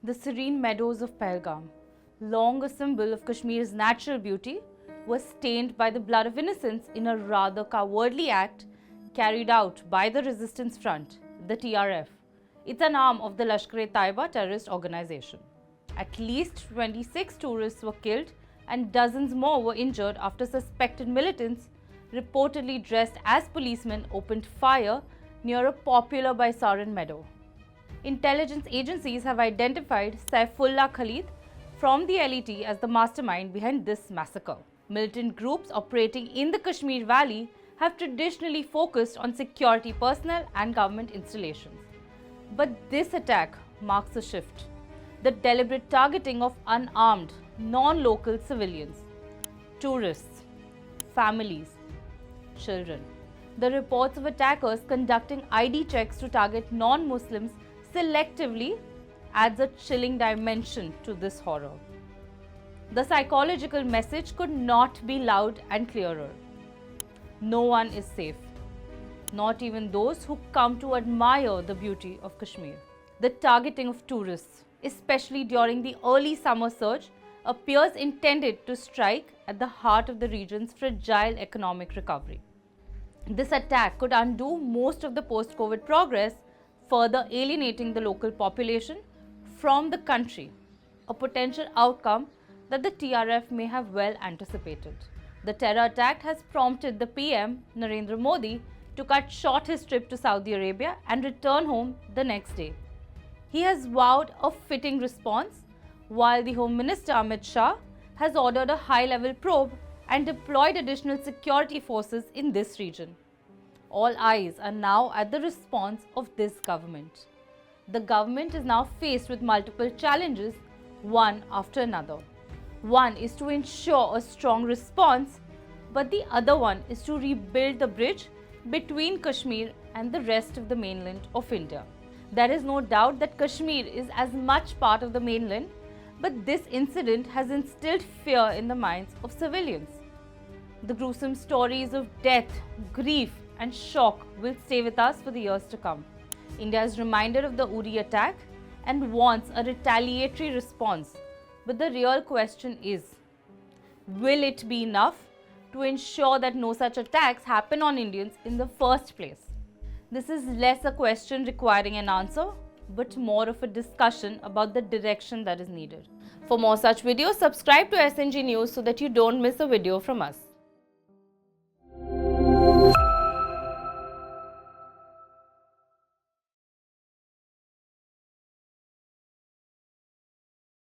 The serene meadows of Pahalgam, long a symbol of Kashmir's natural beauty, were stained by the blood of innocents in a rather cowardly act carried out by the Resistance Front, the TRF. It's an arm of the Lashkar-e-Taiba terrorist organization. At least 26 tourists were killed and dozens more were injured after suspected militants, reportedly dressed as policemen, opened fire near a popular Baisaran meadow. Intelligence agencies have identified Saifullah Khalid from the LET as the mastermind behind this massacre. Militant groups operating in the Kashmir Valley have traditionally focused on security personnel and government installations. But this attack marks a shift. The deliberate targeting of unarmed, non-local civilians, tourists, families, children. The reports of attackers conducting ID checks to target non-Muslims selectively adds a chilling dimension to this horror. The psychological message could not be loud and clearer. No one is safe, not even those who come to admire the beauty of Kashmir. The targeting of tourists, especially during the early summer surge, appears intended to strike at the heart of the region's fragile economic recovery. This attack could undo most of the post-COVID progress, further alienating the local population from the country, a potential outcome that the TRF may have well anticipated. The terror attack has prompted the PM, Narendra Modi, to cut short his trip to Saudi Arabia and return home the next day. He has vowed a fitting response, while the Home Minister Amit Shah has ordered a high-level probe and deployed additional security forces in this region. All eyes are now at the response of this government. The government is now faced with multiple challenges, one after another. One is to ensure a strong response, but the other one is to rebuild the bridge between Kashmir and the rest of the mainland of India. There is no doubt that Kashmir is as much part of the mainland, but this incident has instilled fear in the minds of civilians. The gruesome stories of death, grief, and shock will stay with us for the years to come. India is reminded of the Uri attack and wants a retaliatory response. But the real question is, will it be enough to ensure that no such attacks happen on Indians in the first place? This is less a question requiring an answer, but more of a discussion about the direction that is needed. For more such videos, subscribe to SNG News so that you don't miss a video from us.